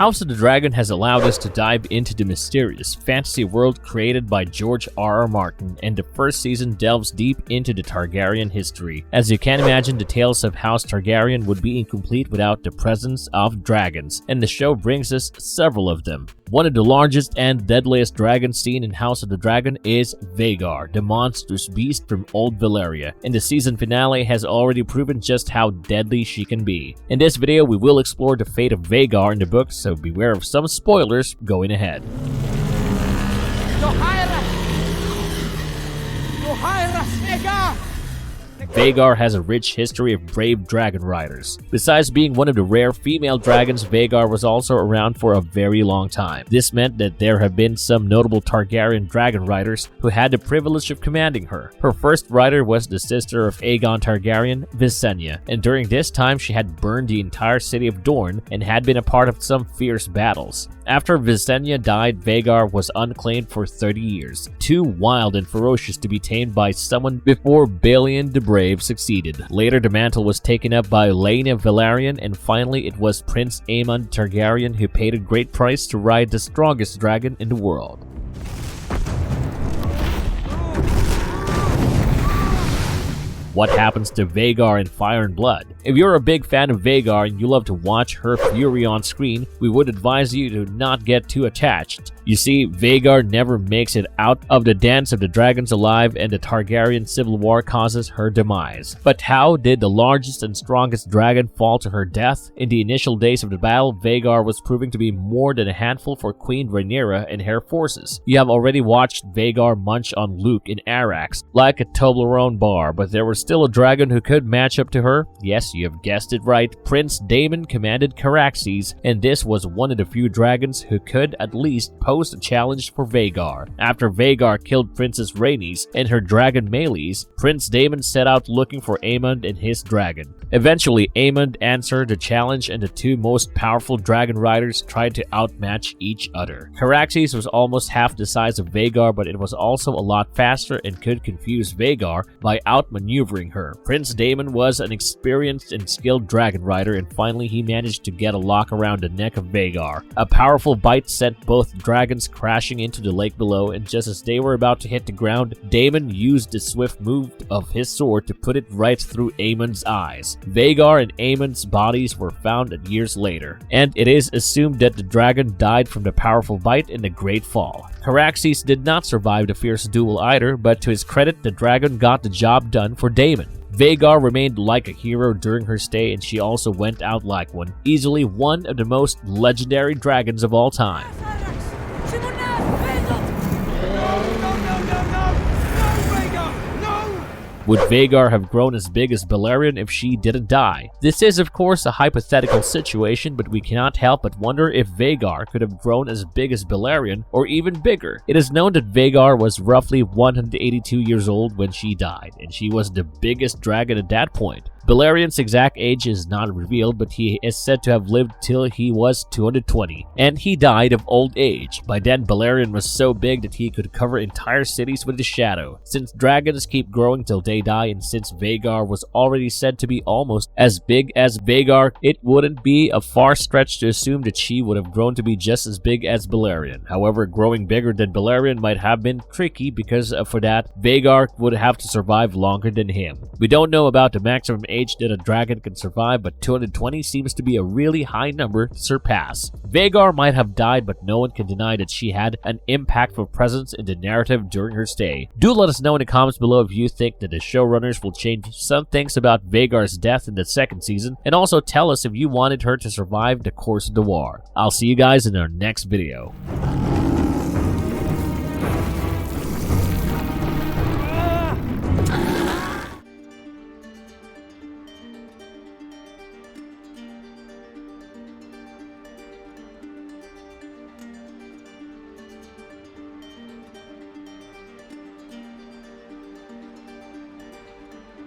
House of the Dragon has allowed us to dive into the mysterious fantasy world created by George R.R. Martin, and the first season delves deep into the Targaryen history. As you can imagine, the tales of House Targaryen would be incomplete without the presence of dragons, and the show brings us several of them. One of the largest and deadliest dragons seen in House of the Dragon is Vhagar, the monstrous beast from Old Valyria, and the season finale has already proven just how deadly she can be. In this video, we will explore the fate of Vhagar in the book, so beware of some spoilers going ahead. Vhagar has a rich history of brave dragon riders. Besides being one of the rare female dragons, Vhagar was also around for a very long time. This meant that there have been some notable Targaryen dragon riders who had the privilege of commanding her. Her first rider was the sister of Aegon Targaryen, Visenya, and during this time she had burned the entire city of Dorne and had been a part of some fierce battles. After Visenya died, Vhagar was unclaimed for 30 years, too wild and ferocious to be tamed by someone before Balin the Brave succeeded. Later, the mantle was taken up by Laena Velaryon, and finally it was Prince Aemon Targaryen who paid a great price to ride the strongest dragon in the world. What happens to Vhagar in Fire and Blood? If you're a big fan of Vhagar and you love to watch her fury on screen, we would advise you to not get too attached. You see, Vhagar never makes it out of the Dance of the Dragons alive, and the Targaryen civil war causes her demise. But how did the largest and strongest dragon fall to her death? In the initial days of the battle, Vhagar was proving to be more than a handful for Queen Rhaenyra and her forces. You have already watched Vhagar munch on Luke in Arrax like a Toblerone bar, but there was still a dragon who could match up to her. Yes, you have guessed it right. Prince Daemon commanded Caraxes, and this was one of the few dragons who could at least pose a challenge for Vhagar. After Vhagar killed Princess Rhaenys and her dragon Meleys, Prince Daemon set out looking for Aemond and his dragon. Eventually, Aemond answered the challenge, and the two most powerful dragon riders tried to outmatch each other. Caraxes was almost half the size of Vhagar, but it was also a lot faster and could confuse Vhagar by outmaneuvering her. Prince Daemon was an experienced and skilled dragon rider, and finally he managed to get a lock around the neck of Vhagar. A powerful bite sent both dragons crashing into the lake below, and just as they were about to hit the ground, Daemon used the swift move of his sword to put it right through Aemond's eyes. Vhagar and Aemond's bodies were found years later, and it is assumed that the dragon died from the powerful bite in the Great Fall. Caraxes did not survive the fierce duel either, but to his credit, the dragon got the job done for Daemon. Vhagar remained like a hero during her stay, and she also went out like one, easily one of the most legendary dragons of all time. Would Vhagar have grown as big as Balerion if she didn't die? This is of course a hypothetical situation, but we cannot help but wonder if Vhagar could have grown as big as Balerion or even bigger. It is known that Vhagar was roughly 182 years old when she died, and she was the biggest dragon at that point. Balerion's exact age is not revealed, but he is said to have lived till he was 220, and he died of old age. By then, Balerion was so big that he could cover entire cities with his shadow. Since dragons keep growing till they die, and since Vhagar was already said to be almost as big as Vhagar, it wouldn't be a far stretch to assume that she would have grown to be just as big as Balerion. However, growing bigger than Balerion might have been tricky, because for that, Vhagar would have to survive longer than him. We don't know about the maximum age that a dragon can survive, but 220 seems to be a really high number to surpass. Vhagar might have died, but no one can deny that she had an impactful presence in the narrative during her stay. Do let us know in the comments below if you think that the showrunners will change some things about Vhagar's death in the second season, and also tell us if you wanted her to survive the course of the war. I'll see you guys in our next video.